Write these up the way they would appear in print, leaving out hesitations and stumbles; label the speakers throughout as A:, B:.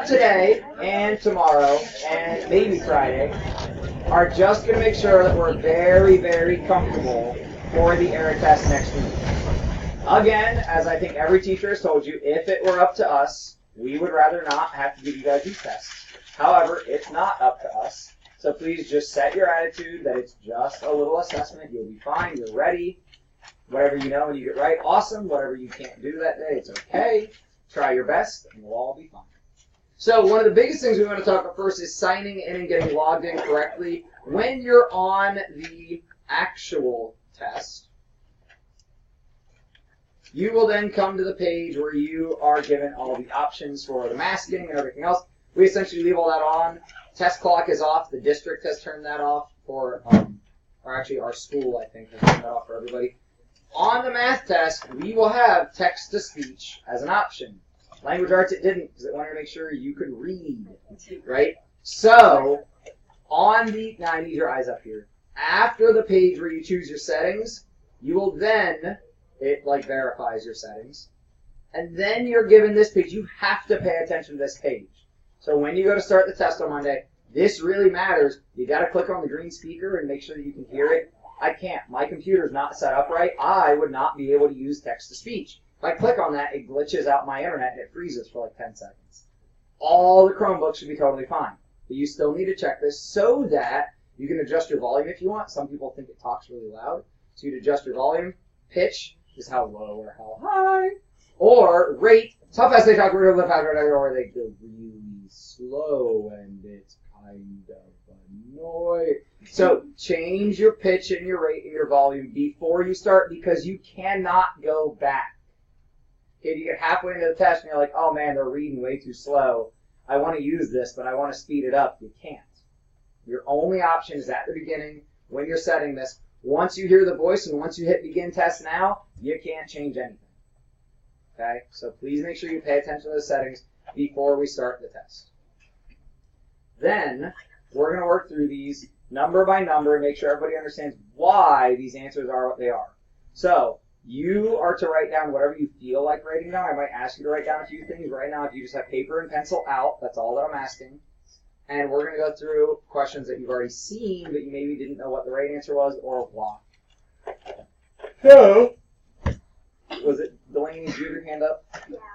A: today and tomorrow and maybe Friday are just going to make sure that we're very, very comfortable for the error test next week. Again, as I think every teacher has told you, if it were up to us, we would rather not have to give you guys these tests. However, it's not up to us. So please just set your attitude that it's just a little assessment. You'll be fine. You're ready. Whatever you know and you get right, awesome. Whatever you can't do that day, it's okay. Try your best, and we'll all be fine. So one of the biggest things we want to talk about first is signing in and getting logged in correctly. When you're on the actual test, you will then come to the page where you are given all the options for the masking and everything else. We essentially leave all that on. Test clock is off. The district has turned that off for, or actually our school, I think, has turned that off for everybody. On the math test, we will have text-to-speech as an option. Language arts, it didn't, because it wanted to make sure you could read, right? So, on the, now I need your eyes up here. After the page where you choose your settings, you will then, it like verifies your settings, and then you're given this page. You have to pay attention to this page. So when you go to start the test on Monday, this really matters. You got to click on the green speaker and make sure that you can hear it. I can't. My computer's not set up right. I would not be able to use text-to-speech. If I click on that, it glitches out my internet and it freezes for like 10 seconds. All the Chromebooks should be totally fine. But you still need to check this so that you can adjust your volume if you want. Some people think it talks really loud. So you'd adjust your volume. Pitch is how low or how high. Or rate, how fast they talk, or they go really slow and it's kind of annoying. So change your pitch and your rate and your volume before you start because you cannot go back. If you get halfway into the test and you're like, oh man, they're reading way too slow. I want to use this, but I want to speed it up. You can't. Your only option is at the beginning when you're setting this. Once you hear the voice and once you hit begin test now, you can't change anything. Okay? So please make sure you pay attention to the settings before we start the test. Then we're going to work through these number by number and make sure everybody understands why these answers are what they are. So you are to write down whatever you feel like writing down. I might ask you to write down a few things right now. If you just have paper and pencil out, that's all that I'm asking. And we're going to go through questions that you've already seen, but you maybe didn't know what the right answer was or why. So, was it Delaney, did you have your hand up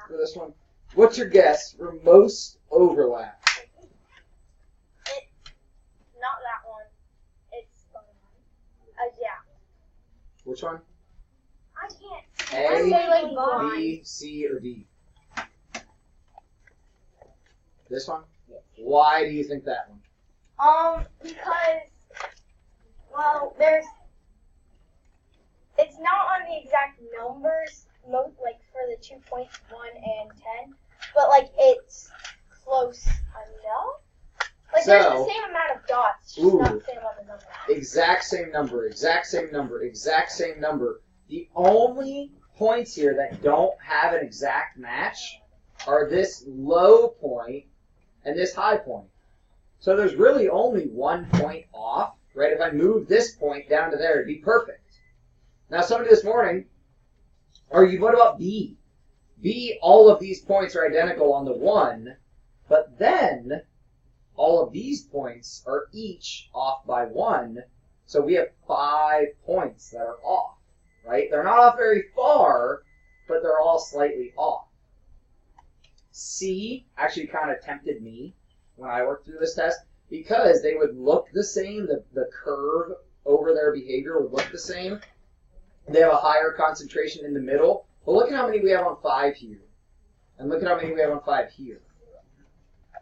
A: for this one? What's your guess for most overlap?
B: Not that one. It's yeah.
A: Which one?
B: I can't.
A: A, B, C, or D? This one?
B: Yes.
A: Why do you think that one?
B: Because, well, it's not on the exact numbers, like for the 2 points, 1 and 10, but like it's close enough. Like
A: So,
B: there's the same amount of dots, just not the same amount of numbers.
A: Exact same number, exact same number, exact same number. The only points here that don't have an exact match are this low point and this high point. So there's really only 1 point off, right? If I move this point down to there, it'd be perfect. Now somebody this morning argued, what about B? B, all of these points are identical on the 1, but then all of these points are each off by 1, so we have 5 points that are off, right? They're not off very far, but they're all slightly off. C actually kind of tempted me when I worked through this test because they would look the same, the curve over their behavior would look the same. They have a higher concentration in the middle, but look at how many we have on 5 here, and look at how many we have on 5 here.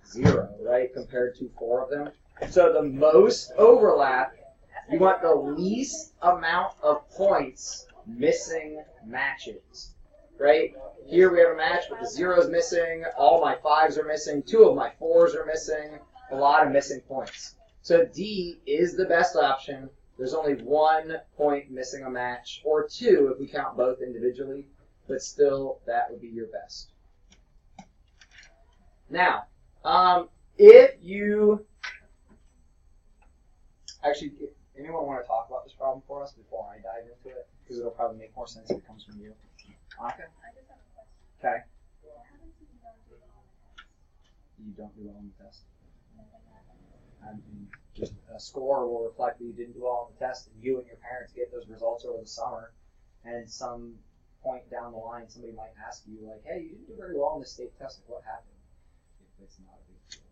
A: 0, right, compared to 4 of them. So the most overlap, you want the least amount of points missing matches, right? Here we have a match, but the 0 is missing, all my 5s are missing, 2 of my 4s are missing, a lot of missing points. So D is the best option. There's only 1 point missing a match, or 2 if we count both individually, but still that would be your best. Now, if you, actually, anyone want to talk about this problem for us before I dive into it? Because it'll probably make more sense if it comes from you. Annika?
C: I just have a question.
A: Okay.
C: What happens if you don't do it on the test?
A: you don't do well on the test. I mean, just a score will reflect that you didn't do well on the test, and you and your parents get those results over the summer, and some point down the line, somebody might ask you, like, hey, you didn't do very well on the state test. Like, what happened? It's not a big deal.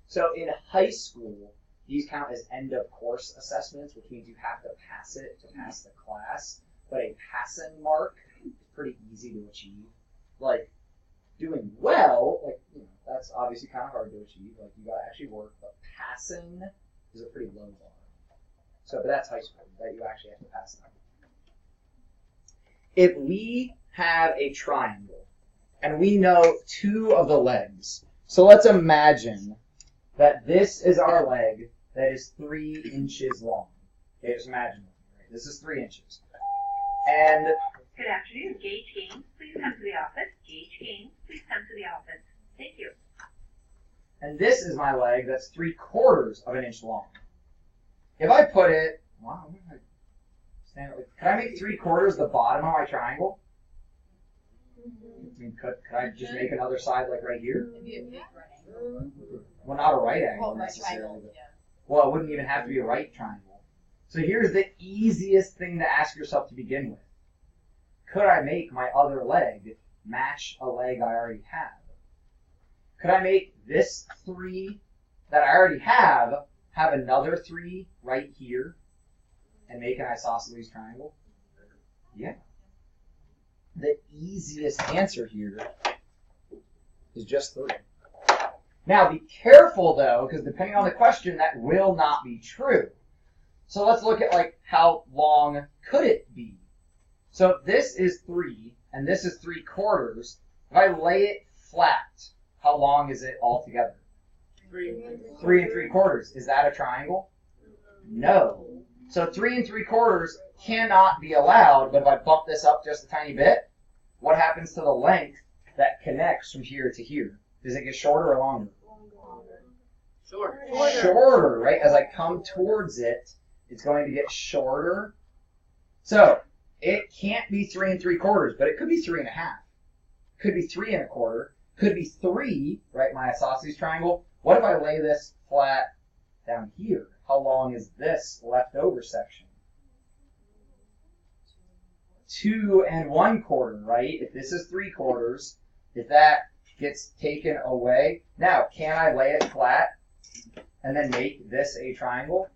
A: So in high school, these count as end of course assessments, which means you have to pass it to pass the class. But a passing mark is pretty easy to achieve. Like, doing well, like, you know, that's obviously kind of hard to achieve. Like, you gotta actually work, but passing is a pretty low bar. So, but that's high school, that you actually have to pass them. If we have a triangle, and we know two of the legs, so let's imagine that this is our leg that is 3 inches long. Okay, just imagine it, right? This is 3 inches. And
C: good afternoon, Gage Gaines, please come to the office. Gage Gaines, please come to the office. Thank you.
A: And this is my leg that's 3/4 of an inch long. If I put it, wow, can I make 3/4 the bottom of my triangle? I mean, could I just make another side like right here? Well, not a right angle necessarily. Well, it wouldn't even have to be a right triangle. So here's the easiest thing to ask yourself to begin with. Could I make my other leg match a leg I already have? Could I make this 3 that I already have another 3 right here and make an isosceles triangle? Yeah. The easiest answer here is just 3. Now be careful though, because depending on the question, that will not be true. So let's look at like how long could it be? So if this is 3 and this is 3/4, if I lay it flat, how long is it altogether? 3 3/4. Is that a triangle? No. So 3 3/4 cannot be allowed, but if I bump this up just a tiny bit, what happens to the length that connects from here to here? Does it get shorter or longer? Shorter, right? As I come towards it, it's going to get shorter. So it can't be 3 3/4, but it could be 3 1/2. Could be 3 1/4. Could be 3, right? My isosceles triangle. What if I lay this flat down here? How long is this leftover section? 2 1/4, right? If this is 3/4, if that gets taken away, now can I lay it flat and then make this a triangle?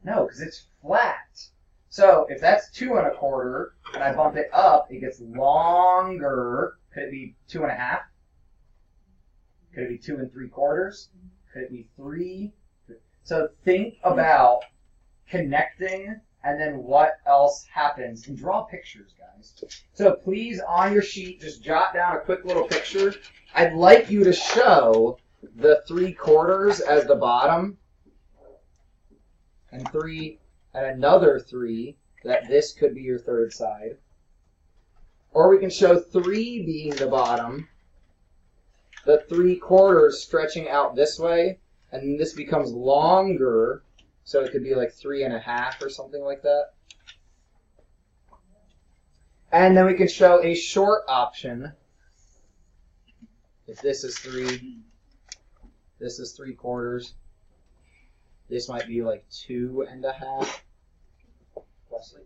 A: No, because it's flat. So if that's 2 1/4 and I bump it up, it gets longer. Could it be 2 1/2? Could it be 2 3/4? Could it be 3? So think about connecting and then what else happens. And draw pictures, guys. So please, on your sheet, just jot down a quick little picture. I'd like you to show the 3/4 as the bottom and 3 and another 3 that this could be your third side. Or we can show 3 being the bottom, the 3/4 stretching out this way, and this becomes longer, so it could be like 3 1/2 or something like that. And then we can show a short option. If this is 3, this is 3/4. This might be like 2 1/2. Wesley?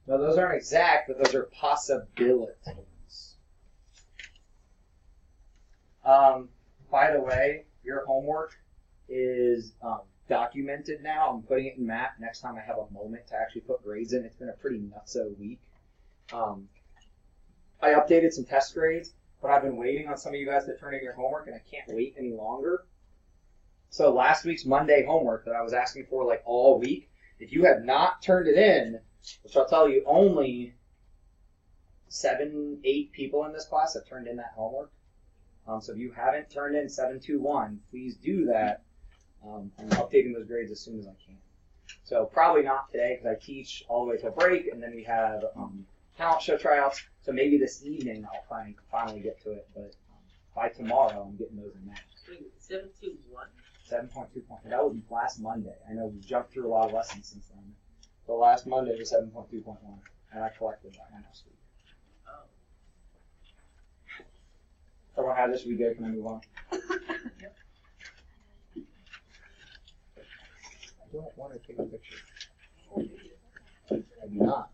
A: No, those aren't exact, but those are possibilities. By the way, your homework is documented now. I'm putting it in math. Next time I have a moment to actually put grades in. It's been a pretty nutso week. I updated some test grades, but I've been waiting on some of you guys to turn in your homework, and I can't wait any longer. So last week's Monday homework that I was asking for like all week, if you have not turned it in, which I'll tell you, only 7, 8 people in this class have turned in that homework. So if you haven't turned in 721, please do that. I'm updating those grades as soon as I can. So probably not today because I teach all the way till break, and then we have talent show tryouts. So maybe this evening I'll finally get to it, but by tomorrow I'm getting those in math.
D: 721?
A: 7.2. That was last Monday. I know we've jumped through a lot of lessons since then. The last Monday was 7.2.1, and I collected that one last week.
D: Oh.
A: Everyone have this, we good? Can I move on?
D: Yep.
A: I don't want to take a picture. I do not.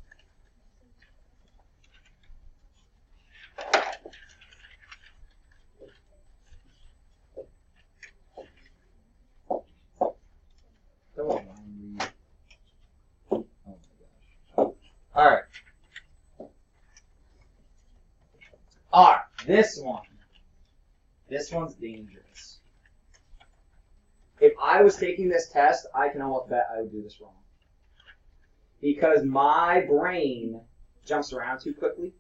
A: Don't mind me. Oh my gosh. Alright. Alright, this one. This one's dangerous. If I was taking this test, I can almost bet I would do this wrong. Because my brain jumps around too quickly.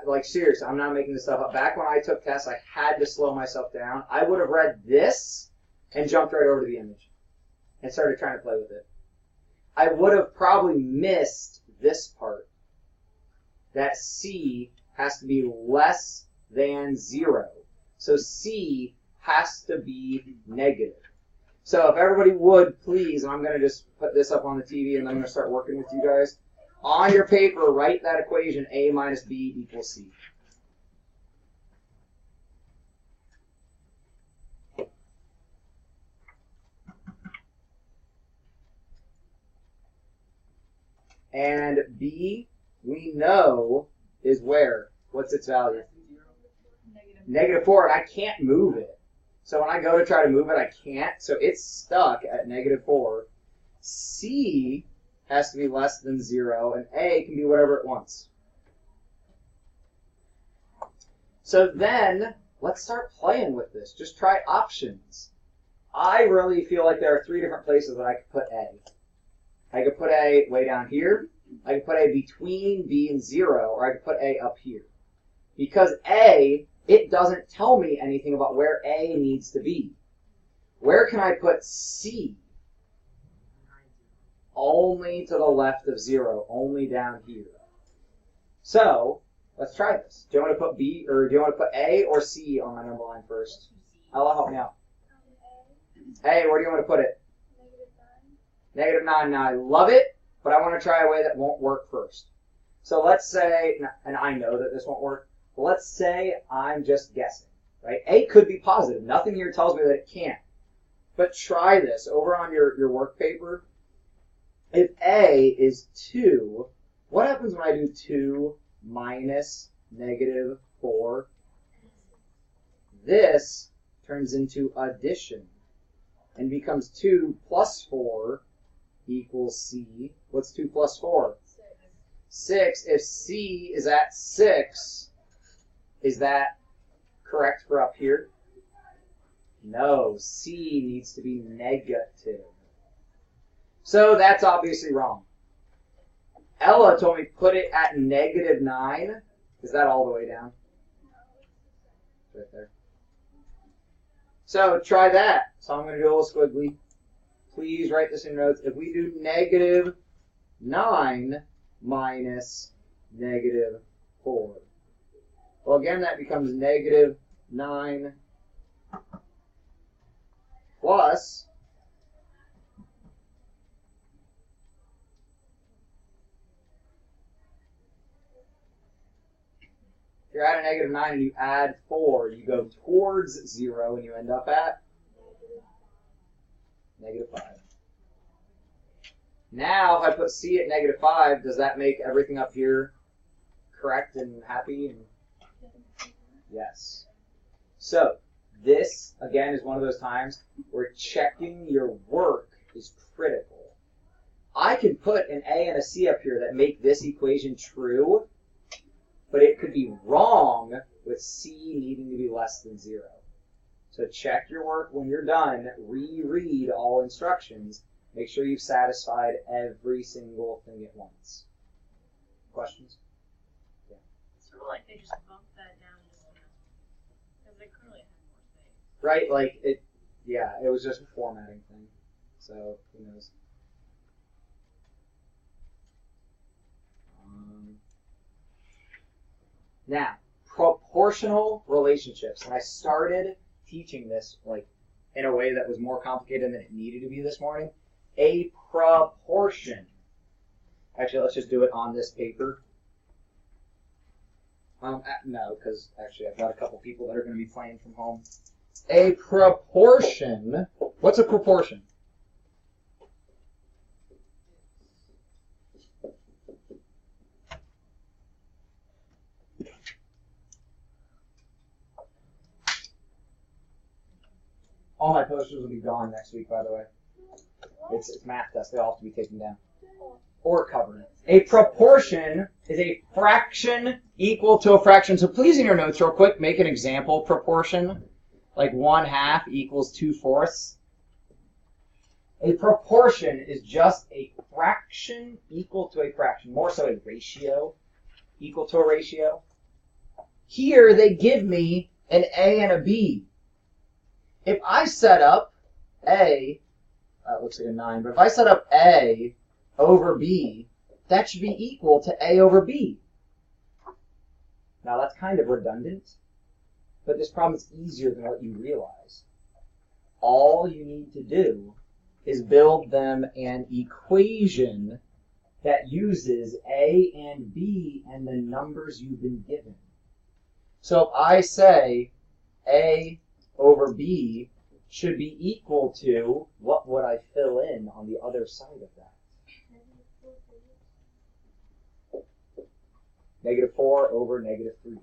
A: Like, seriously, I'm not making this stuff up. Back when I took tests, I had to slow myself down. I would have read this and jumped right over to the image and started trying to play with it. I would have probably missed this part. That C has to be less than 0. So C has to be negative. So if everybody would, please, and I'm going to just put this up on the TV and I'm going to start working with you guys. On your paper, write that equation, A minus B equals C. And B, we know, is where? What's its value? -4, and I can't move it. So when I go to try to move it, I can't. So it's stuck at -4. C has to be less than 0, and A can be whatever it wants. So then, let's start playing with this. Just try options. I really feel like there are 3 different places that I could put A. I could put A way down here. I could put A between B and 0, or I could put A up here. Because A, it doesn't tell me anything about where A needs to be. Where can I put C? Only to the left of 0, only down here. So, let's try this. Do you want to put B, or do you want to put A or C on my number line first? Ella, help me out. A, where do you want to put it? -9. Now, I love it, but I want to try a way that won't work first. So let's say, and I know that this won't work, but let's say I'm just guessing, right? A could be positive. Nothing here tells me that it can't. But try this. Over on your work paper, if A is 2, what happens when I do 2 minus -4? This turns into addition and becomes 2 plus 4 equals C. What's 2 plus 4? 6. If C is at 6, is that correct for up here? No, C needs to be negative. So that's obviously wrong. Ella told me put it at -9. Is that all the way down? Right there. So try that. So I'm going to do a little squiggly. Please write this in notes. If we do -9 minus -4. Well, again, that becomes -9 plus if you're at a -9 and you add 4, you go towards 0 and you end up at -5. Now, if I put C at -5, does that make everything up here correct and happy? And yes. So, this, again, is one of those times where checking your work is critical. I can put an A and a C up here that make this equation true, but it could be wrong with C needing to be less than 0. So check your work when you're done, reread all instructions, make sure you've satisfied every single thing at once. Questions? Yeah.
D: It's sort of like they just bumped that down just enough. Because they clearly had more space.
A: Right, like it, yeah, it was just a formatting thing. So, who knows? Now, proportional relationships. And I started teaching this like in a way that was more complicated than it needed to be this morning. A proportion. Actually, let's just do it on this paper. No, because actually I've got a couple people that are going to be playing from home. A proportion. What's a proportion? All my posters will be gone next week, by the way. It's math test. They all have to be taken down. Or covered. A proportion is a fraction equal to a fraction. So please, in your notes real quick, make an example proportion. Like 1/2 equals 2/4. A proportion is just a fraction equal to a fraction. More so a ratio equal to a ratio. Here they give me an A and a B. If I set up A, that looks like a 9, but if I set up A over B, that should be equal to A over B. Now that's kind of redundant, but this problem is easier than what you realize. All you need to do is build them an equation that uses A and B and the numbers you've been given. So if I say A over B should be equal to, what would I fill in on the other side of that? -4 over -3.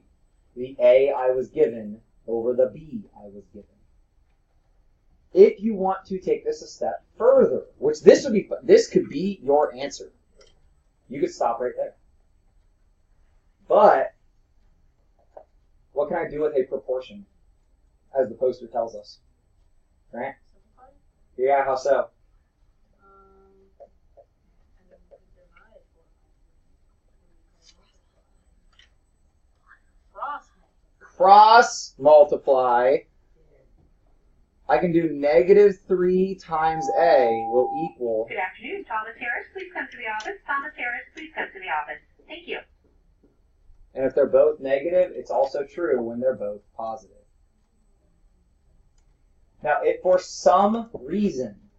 A: The A I was given over the B I was given. If you want to take this a step further, which this could be your answer. You could stop right there. But what can I do with a proportion, as the poster tells us? Right? Yeah, how so? Cross multiply. I can do -3 times A will equal.
C: Good afternoon, Thomas Harris. Please come to the office. Thomas Harris, please come to the office. Thank you.
A: And if they're both negative, it's also true when they're both positive. Now, if for some reason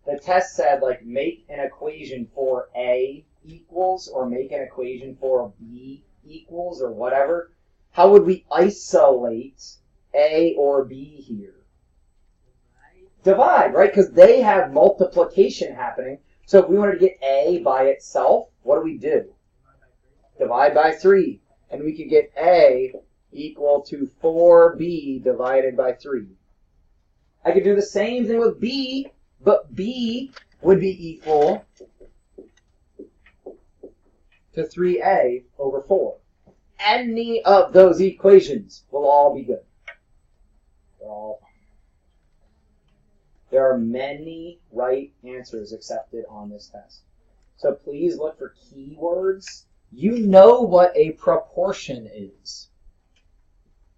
A: the test said, like, make an equation for A equals, or make an equation for B equals, or whatever, how would we isolate A or B here? Divide, right? Because they have multiplication happening. So if we wanted to get A by itself, what do? Divide by 3. And we could get A equal to 4B divided by 3. I could do the same thing with B, but B would be equal to 3A over 4. Any of those equations will all be good. They're all fine. There are many right answers accepted on this test. So please look for keywords. You know what a proportion is.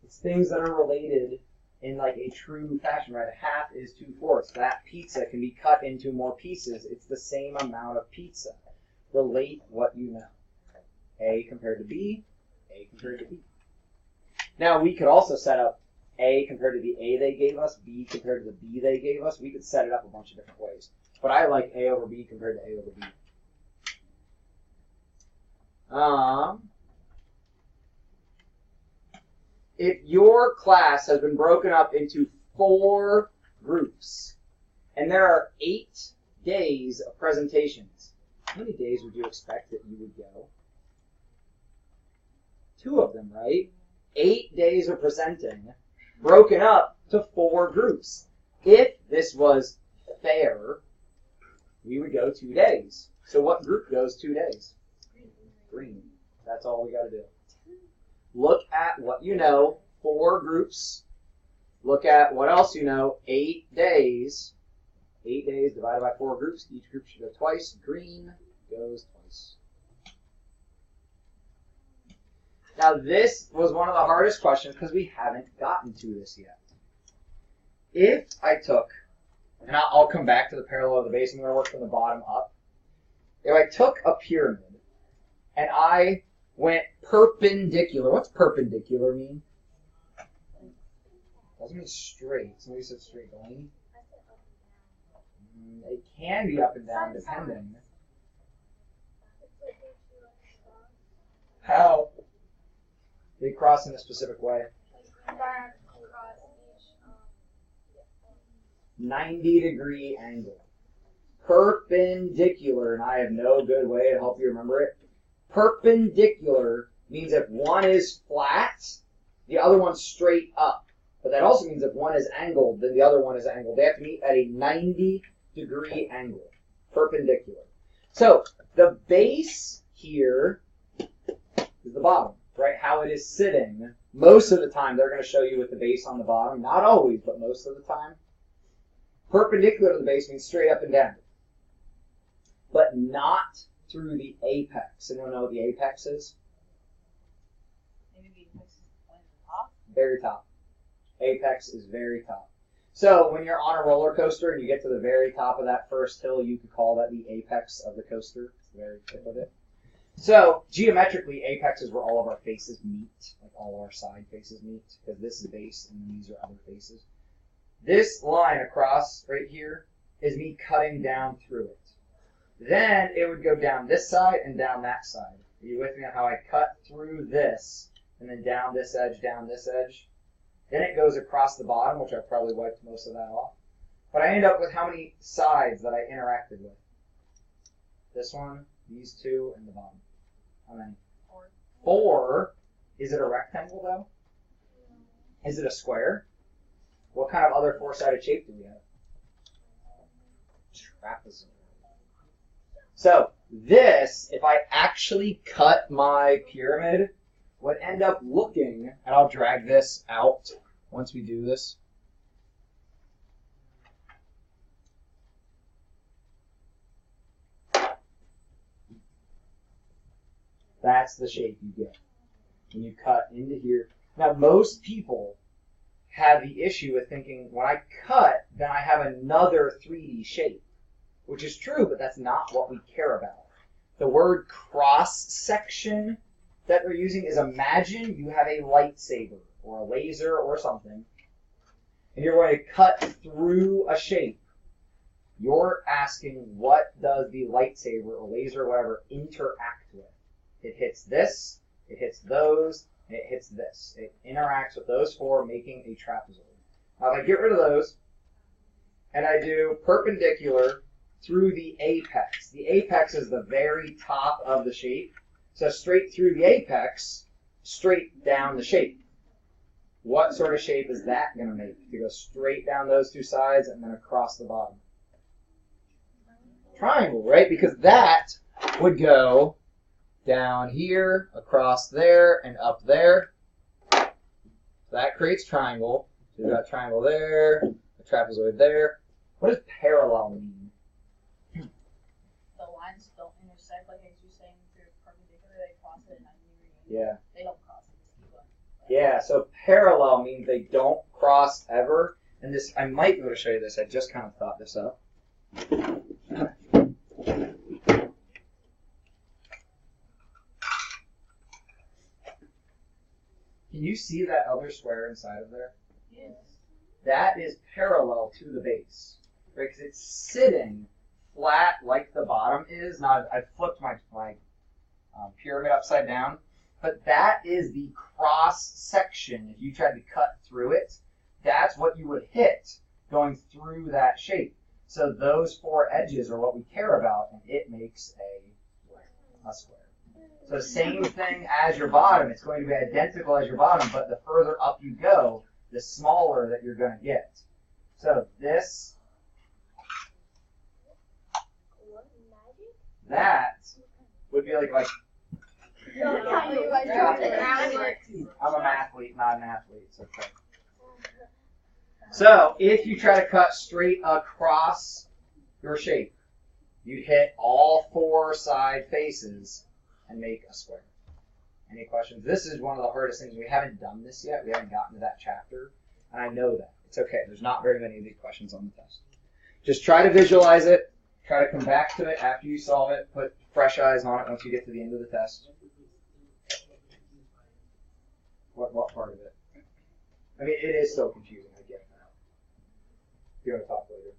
A: It's things that are related in like a true fashion, right? 1/2 is 2/4. That pizza can be cut into more pieces. It's the same amount of pizza. Relate what you know. A compared to B, A compared to B. Now we could also set up A compared to the A they gave us, B compared to the B they gave us. We could set it up a bunch of different ways. But I like A over B compared to A over B. If your class has been broken up into 4 groups, and there are 8 days of presentations, how many days would you expect that you would go? 2 of them, right? 8 days of presenting, broken up to 4 groups. If this was fair, we would go 2 days. So what group goes 2 days? Green. That's all we got to do. Look at what you know, 4 groups. Look at what else you know, 8 days. 8 days divided by 4 groups. Each group should go twice. Green goes twice. Now this was one of the hardest questions because we haven't gotten to this yet. If I took, and I'll come back to the parallel of the base, I'm going to work from the bottom up. If I took a pyramid and I went perpendicular, what's perpendicular mean? Doesn't mean straight. Somebody said straight. Delaney? It can be up and down depending. How? They cross in a specific way.
B: Back across each.
A: 90-degree angle. Perpendicular, and I have no good way to help you remember it. Perpendicular means if one is flat, the other one's straight up. But that also means if one is angled, then the other one is angled. They have to meet at a 90-degree angle. Perpendicular. So the base here is the bottom, right? How it is sitting. Most of the time, they're going to show you with the base on the bottom. Not always, but most of the time. Perpendicular to the base means straight up and down. But not through the apex. Anyone know what the apex is?
D: Maybe the apex is the point at the top.
A: Very top. Apex is very top. So when you're on a roller coaster and you get to the very top of that first hill, you could call that the apex of the coaster. It's the very tip of it. So geometrically, apex is where all of our faces meet, like all of our side faces meet, because this is base and these are other faces. This line across right here is me cutting down through it. Then it would go down this side and down that side. Are you with me on how I cut through this and then down this edge, down this edge? Then it goes across the bottom, which I've probably wiped most of that off. But I end up with how many sides that I interacted with? This one, these two, and the bottom. How many?
D: 4.
A: 4. Is it a rectangle, though? Is it a square? What kind of other 4-sided shape do we have? Trapezoid. So this, if I actually cut my pyramid, would end up looking, and I'll drag this out once we do this. That's the shape you get when you cut into here. Now, most people have the issue with thinking, when I cut, then I have another 3D shape, which is true, but that's not what we care about. The word cross-section that we're using is, imagine you have a lightsaber or a laser or something, and you're going to cut through a shape. You're asking, what does the lightsaber or laser or whatever interact with? It hits this, it hits those, and it hits this. It interacts with those 4, making a trapezoid. Now, if I get rid of those, and I do perpendicular through the apex. The apex is the very top of the shape. So straight through the apex, straight down the shape. What sort of shape is that going to make? To go straight down those 2 sides and then across the bottom. Triangle, right? Because that would go down here, across there, and up there. That creates triangle. So you've got triangle there, a trapezoid there. What does parallel mean?
D: The lines don't intersect, like as you're saying, if you're perpendicular, they cross it at 90 degrees.
A: Yeah.
D: They don't cross it, just keep going.
A: Yeah, so parallel means they don't cross ever. And this, I might be able to show you this. I just kind of thought this up. Can you see that other square inside of there?
D: Yes.
A: That is parallel to the base, right? Because it's sitting flat like the bottom is. Now, I've flipped my pyramid upside down, but that is the cross section. If you tried to cut through it, that's what you would hit going through that shape. So those 4 edges are what we care about, and it makes a square. So same thing as your bottom. It's going to be identical as your bottom, but the further up you go, the smaller that you're going to get. So this, that would be like
B: I'm a
A: mathlete, not an athlete. It's okay. So if you try to cut straight across your shape, you'd hit all 4 side faces and make a square. Any questions? This is one of the hardest things. We haven't done this yet. We haven't gotten to that chapter. And I know that. It's okay. There's not very many of these questions on the test. Just try to visualize it. Try to come back to it after you solve it. Put fresh eyes on it once you get to the end of the test. What part of it? I mean, it is so confusing. I get that. You want to talk later?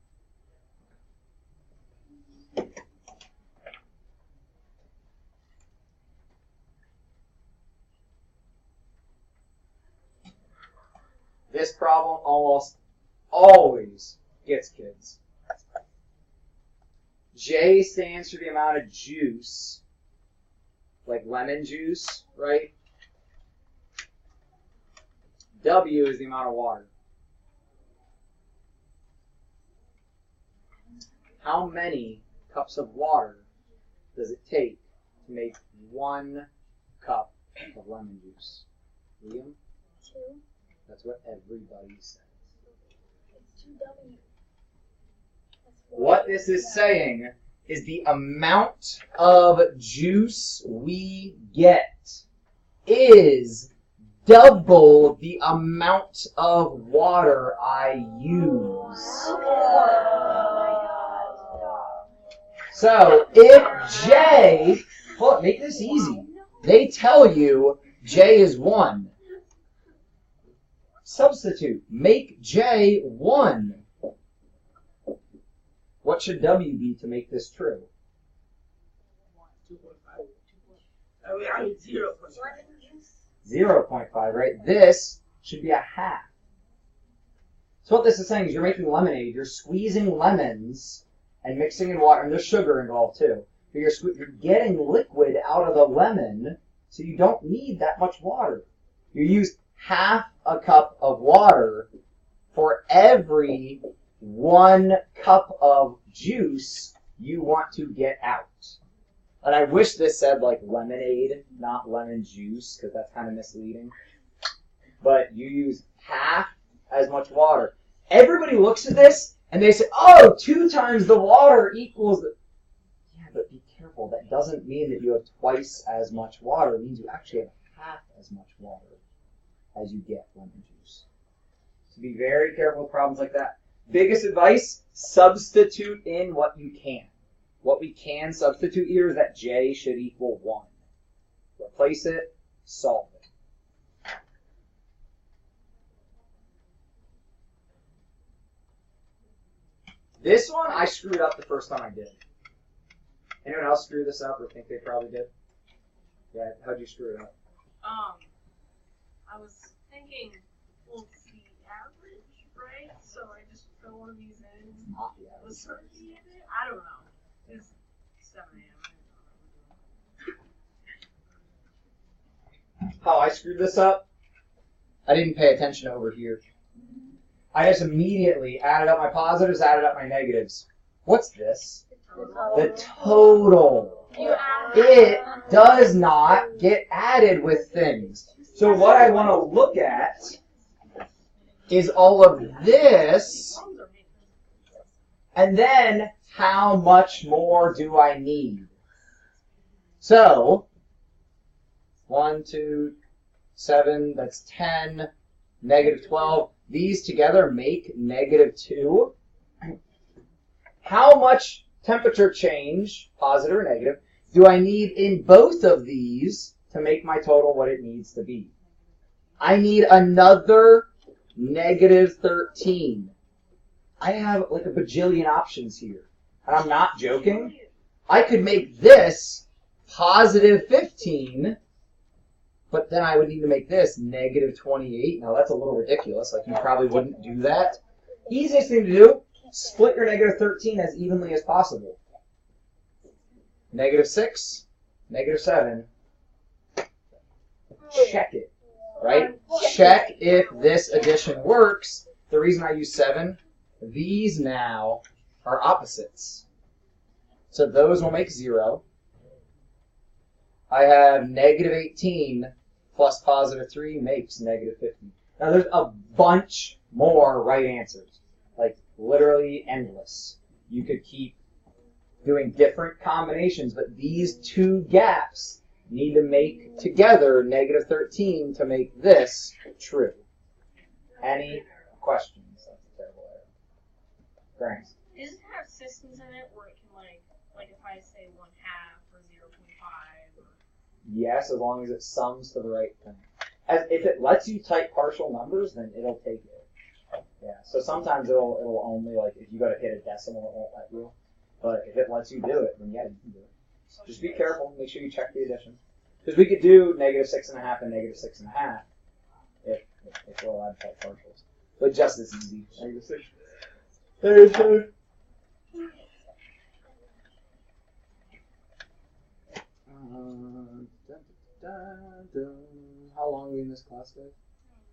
A: This problem almost always gets kids. J stands for the amount of juice, like lemon juice, right? W is the amount of water. How many cups of water does it take to make 1 cup of lemon juice? Liam?
B: 2.
A: That's what everybody says.
B: It's 2W.
A: What this is saying is the amount of juice we get is double the amount of water I use. So if J, well, make this easy. They tell you J is 1. Substitute. Make J 1. What should W be to make this true? 0.5, right? This should be a half. So what this is saying is you're making lemonade, you're squeezing lemons and mixing in water, and there's sugar involved too. But you're getting liquid out of the lemon, so you don't need that much water. You use half a cup of water for every 1 cup of juice you want to get out. And I wish this said like lemonade, not lemon juice, because that's kind of misleading. But you use half as much water. Everybody looks at this and they say, oh, 2 times the water equals the... Yeah, but be careful. That doesn't mean that you have twice as much water. It means you actually have half as much water as you get lemon juice. So be very careful with problems like that. Biggest advice, substitute in what you can. What we can substitute here is that J should equal 1. Replace it, solve it. This one, I screwed up the first time I did. Anyone else screw this up or think they probably did? Yeah, how'd you screw it up?
D: I was thinking, well, it's the average, right? So I just throw one of these in.
A: Not the average.
D: Was certainty in it? I don't know. It's 7 a.m.
A: How I screwed this up? I didn't pay attention over here. I just immediately added up my positives, added up my negatives. What's this? The total. It does not get added with things. So what I want to look at is all of this, and then how much more do I need? So, 1, 2, 7, that's 10, negative 12. These together make negative 2. How much temperature change, positive or negative, do I need in both of these to make my total what it needs to be? I need another negative 13. I have like a bajillion options here. And I'm not joking. I could make this positive 15, but then I would need to make this negative 28. Now that's a little ridiculous. Like you probably wouldn't do that. Easiest thing to do, split your negative 13 as evenly as possible. Negative 6, negative 7. Check it, right? Check if this addition works. The reason I use 7, these now are opposites. So those will make 0. I have negative 18 plus positive 3 makes negative 50. Now there's a bunch more right answers. Like literally endless. You could keep doing different combinations, but these 2 gaps need to make together negative 13 to make this true. Any questions? That's a terrible error. Thanks.
D: Does it have systems in it where it can like if I say 1/2 or 0.5 or...
A: Yes, as long as it sums to the right thing. If it lets you type partial numbers, then it'll take it. Yeah. So sometimes it'll only like if you got to hit a decimal, it won't let you. But if it lets you do it, then yeah, you can do it. Just be careful. Make sure you check the addition. Because we could do negative 6.5 and negative 6.5 if we'll divide by partials. But just as easy. There's how long are we in this class, guys?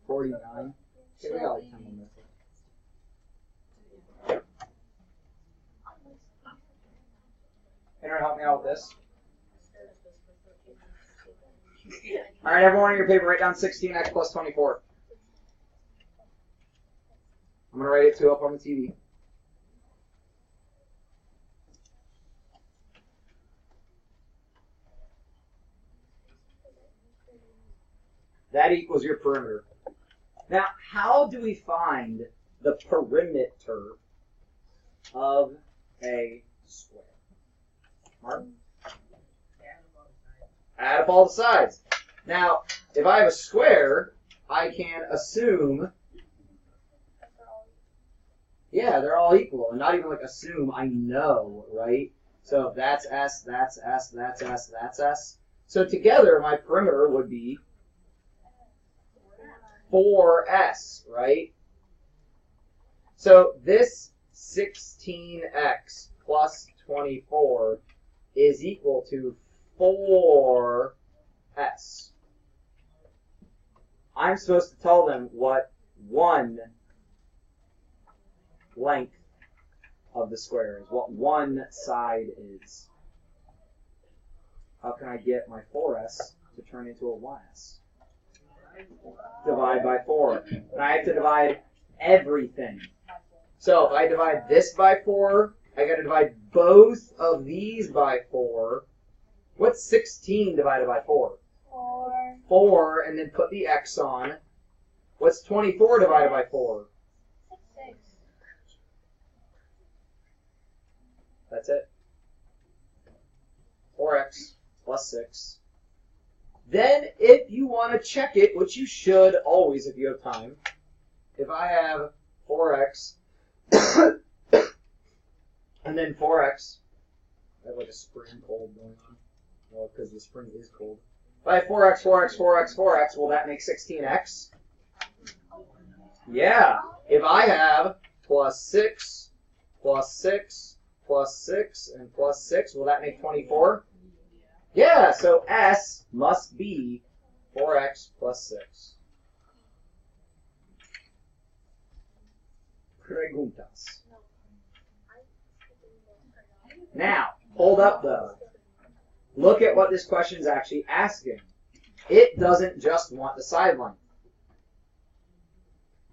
A: 49. Okay, we got like 10 more minutes. Anyone help me out with this? All right, everyone in your paper, write down 16x plus 24. I'm going to write it too up on the TV. That equals your perimeter. Now, how do we find the perimeter of a square? Mark? Add up all the sides. Now, if I have a square, I can assume, yeah, they're all equal. And not even like assume, I know, right? So if that's S, that's S, that's S, that's S. So together, my perimeter would be 4S, right? So this 16x plus 24 is equal to 4S. I'm supposed to tell them what one length of the square is, what one side is. How can I get my 4S to turn into a 1S? Divide by 4. And I have to divide everything. So if I divide this by 4, I got to divide both of these by 4. What's 16 divided by 4?
B: 4.
A: 4, and then put the x on. What's 24 divided by 4?
B: 6.
A: That's it. 4x plus 6. Then, if you want to check it, which you should always if you have time, if I have 4x and then 4x, I have like a spring cold going on. Well, because the spring is cold. If I have 4x, 4x, 4x, 4x, will that make 16x? Yeah. If I have plus 6, plus 6, plus 6, and plus 6, will that make 24? Yeah, so S must be 4x plus 6. Preguntas. Now, hold up though. Look at what this question is actually asking. It doesn't just want the side length.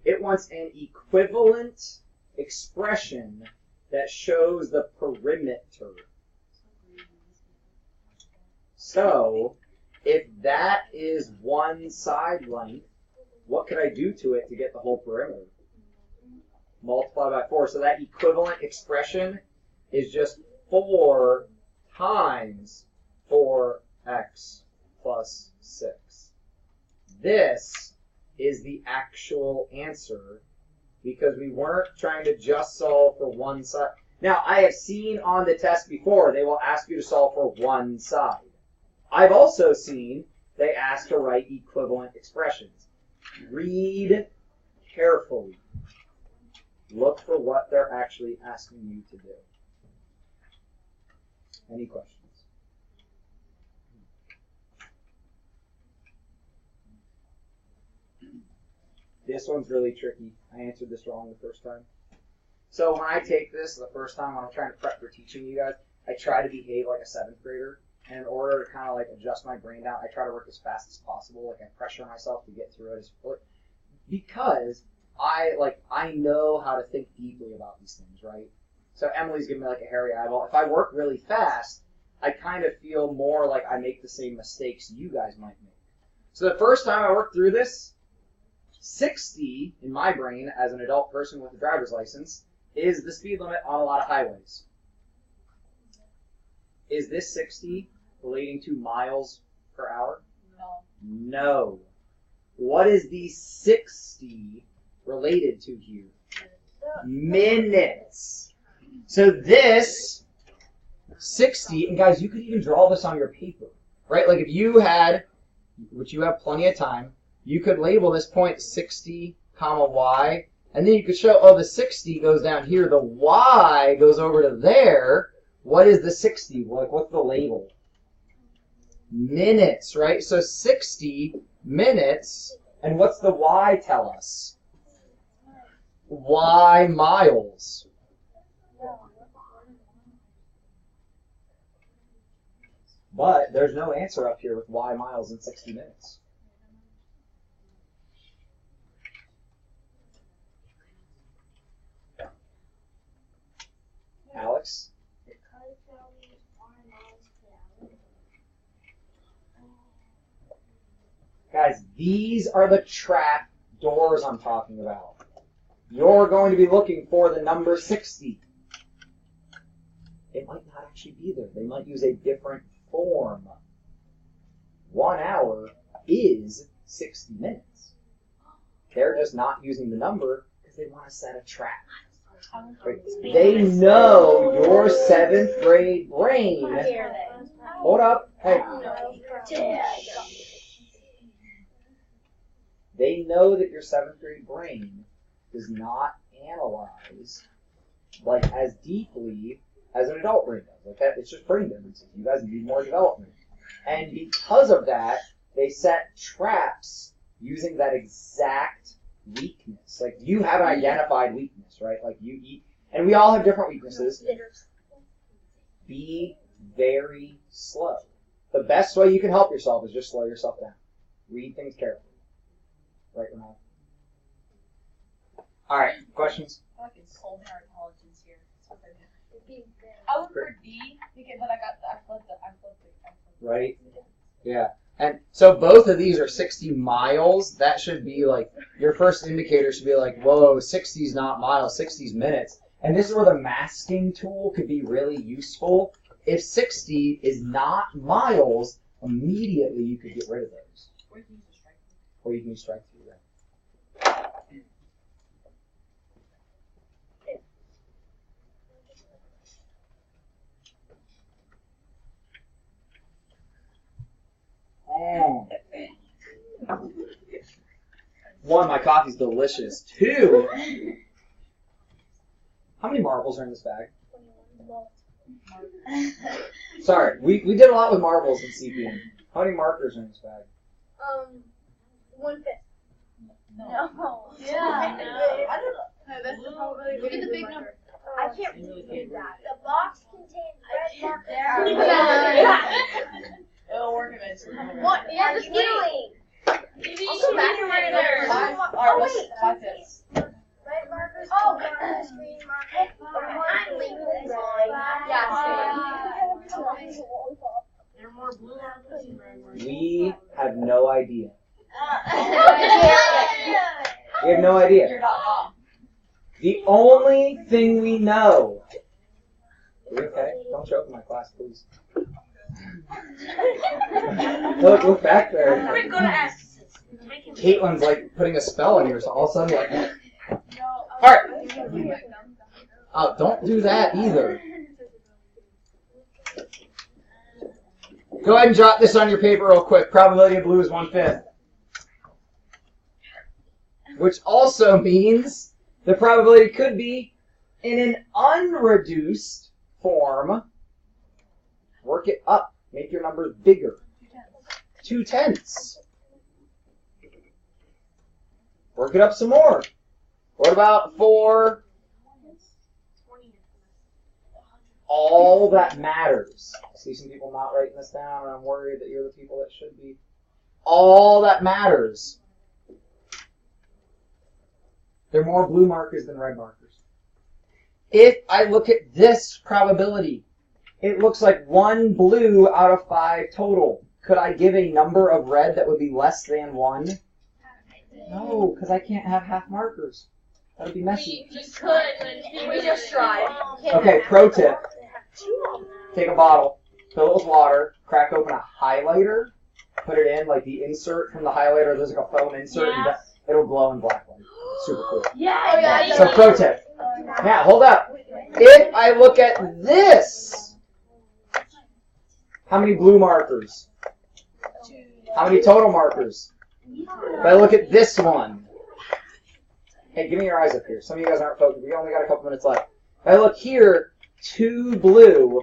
A: It wants an equivalent expression that shows the perimeter. So, if that is one side length, what could I do to it to get the whole perimeter? Multiply by 4. So that equivalent expression is just 4 times 4x plus 6. This is the actual answer because we weren't trying to just solve for one side. Now, I have seen on the test before, they will ask you to solve for one side. I've also seen they ask to write equivalent expressions. Read carefully. Look for what they're actually asking you to do. Any questions? This one's really tricky. I answered this wrong the first time. So when I take this the first time when I'm trying to prep for teaching you guys, I try to behave like a 7th grader. And in order to kind of like adjust my brain down, I try to work as fast as possible. Like I pressure myself to get through it because I know how to think deeply about these things, right? So Emily's giving me like a hairy eyeball. If I work really fast, I kind of feel more like I make the same mistakes you guys might make. So the first time I worked through this, 60 in my brain as an adult person with a driver's license is the speed limit on a lot of highways. Is this 60 relating to miles per hour? No. What is the 60 related to here? Minutes. So this 60, and guys, you could even draw this on your paper, right? Like if you had, which you have plenty of time, you could label this point 60 comma, y. And then you could show, oh, the 60 goes down here. The y goes over to there. What is the 60? Like, what's the label? Minutes, right? So 60 minutes. And what's the y tell us? Y miles. But there's no answer up here with y miles in 60 minutes. Alex? Guys, these are the trap doors I'm talking about. You're going to be looking for the number 60. It might not actually be there. They might use a different form. 1 hour is 60 minutes. They're just not using the number because they want to set a trap. Right? They know your 7th grade brain. Hold up. Hey. They know that your 7th grade brain does not analyze like as deeply as an adult brain does. Like that, it's just brain differences. You guys need more development. And because of that, they set traps using that exact weakness. Like you have an identified weakness, right? Like you eat, and we all have different weaknesses. Be very slow. The best way you can help yourself is just slow yourself down. Read things carefully. Right, Renata? All right, questions?
E: I like culinary intelligence here. That's what they're doing. I look for D, but I flipped it.
A: Right? Yeah. And so both of these are 60 miles. That should be like, your first indicator should be like, whoa, 60 is not miles, 60 is minutes. And this is where the masking tool could be really useful. If 60 is not miles, immediately you could get rid of those. Or you can use strike through. One, my coffee's delicious. Two, how many marbles are in this bag? Sorry, we did a lot with marbles in CPM. How many markers are in this bag?
B: 1/5.
E: No.
B: Yeah.
E: I don't know.
B: That's probably
E: Look at the big number.
B: I can't read that. The box contains red markers.
E: It'll work eventually.
B: What? Yeah, just doing.
E: Also, back right there.
B: Wait.
E: 5 fifths.
B: Red markers. Oh, green markers. I'm leaving this on.
D: There are more blue markers than red markers.
A: We have no idea. We have no idea.
E: You're not wrong.
A: The only thing we know. Are you okay? Don't show up in my class, please. Look back there.
E: We're gonna ask.
A: Caitlin's like putting a spell on you, so all of a sudden like. Alright! Oh, don't do that either. Go ahead and jot this on your paper real quick. Probability of blue is 1/5. Which also means the probability could be in an unreduced form. Work it up. Make your numbers bigger. 2/10. Work it up some more. What about 4? All that matters. I see some people not writing this down, and I'm worried that you're the people that should be. All that matters. There are more blue markers than red markers. If I look at this probability, it looks like 1 blue out of 5 total. Could I give a number of red that would be less than 1? No, because I can't have half markers. That would be messy.
E: We could. We just tried.
A: Okay, pro tip. Take a bottle, fill it with water, crack open a highlighter, put it in, like the insert from the highlighter, there's like a foam insert, and it'll glow in black light. Super cool.
E: Yeah.
A: So pro tip. Now, hold up. If I look at this, how many blue markers? How many total markers? If I look at this one, hey, give me your eyes up here. Some of you guys aren't focused. We only got a couple minutes left. If I look here, 2 blue,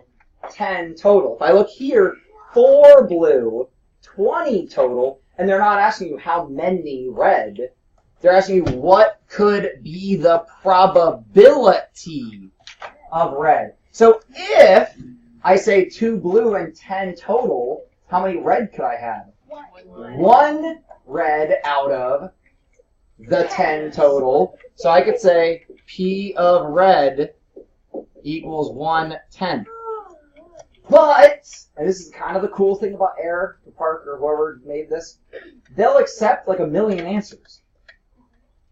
A: 10 total. If I look here, 4 blue, 20 total, and they're not asking you how many red. They're asking you what could be the probability of red. So if I say 2 blue and 10 total, how many red could I have? 1 red out of the 10 total. So I could say P of red equals 1/10. But, and this is kind of the cool thing about error, the Park or whoever made this, they'll accept like 1,000,000 answers.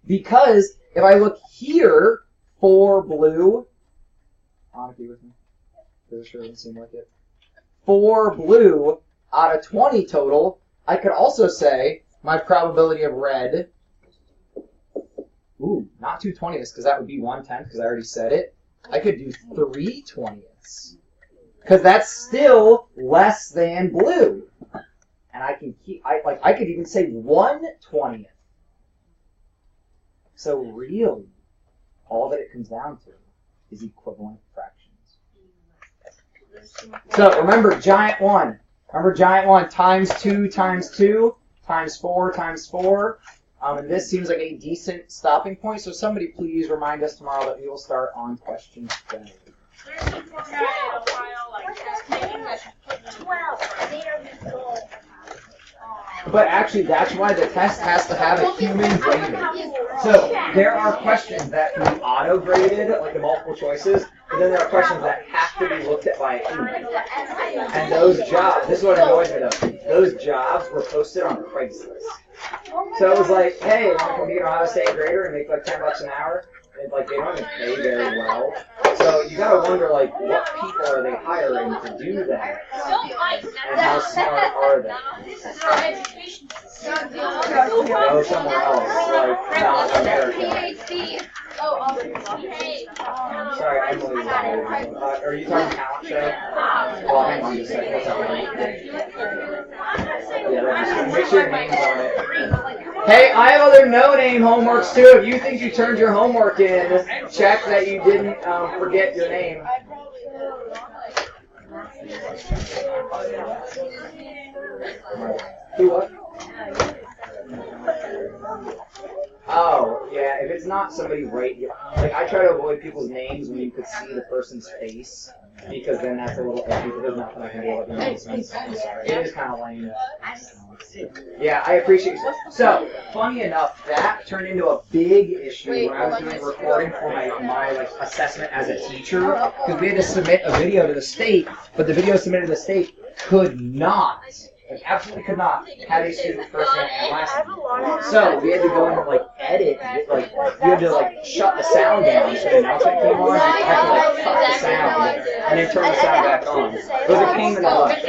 A: Because if I look here, 4 blue, Monica, you with me? Because it sure doesn't seem like it. 4 blue out of 20 total, I could also say my probability of red, ooh, not 2/20ths, because that would be 1/10, because I already said it. I could do 3/20ths. Because that's still less than blue. And I can keep, I could even say 1/20th. So really, all that it comes down to is equivalent fractions. So remember giant 1. Remember giant 1 times 2 times 2 times 4 times 4. And this seems like a decent stopping point. So somebody please remind us tomorrow that we will start on question 10.
D: There's some poor guy in Ohio, like, just taking this.
B: 12. They are just gold.
A: But actually, that's why the test has to have a human grader. So there are questions that can be auto-graded, like the multiple choices, but then there are questions that have to be looked at by a human. And those jobs, this is what annoys me though, those jobs were posted on Craigslist. So it was like, hey, want to come be an Ohio State grader and make like $10 an hour? And like they don't even pay very well. So you gotta wonder like what people are they hiring to do that? And how smart are they?
E: This is our education.
A: Go somewhere else, like South America. Sorry, Emily's are you talking talent show? Well, hang on just a second. What's up? Yeah, just make sure your name's on it. Hey, I have other no-name homeworks too. If you think you turned your homework in, check that you didn't forget your name. Who what? Oh, yeah, if it's not somebody right here. Like, I try to avoid people's names when you could see the person's face, because then that's a little iffy, but there's nothing I can do about the names. I'm sorry. It is kind of lame. Yeah, I appreciate you. So, funny enough, that turned into a big issue when I was doing recording for my like assessment as a teacher, because we had to submit a video to the state, but the video submitted to the state could not, like absolutely could not, have a student first name and last name. So we had to go in and like edit, like you had to like shut the sound down so the announcement came on. You had to like cut the sound and then turn the sound back on. It was a pain in the butt.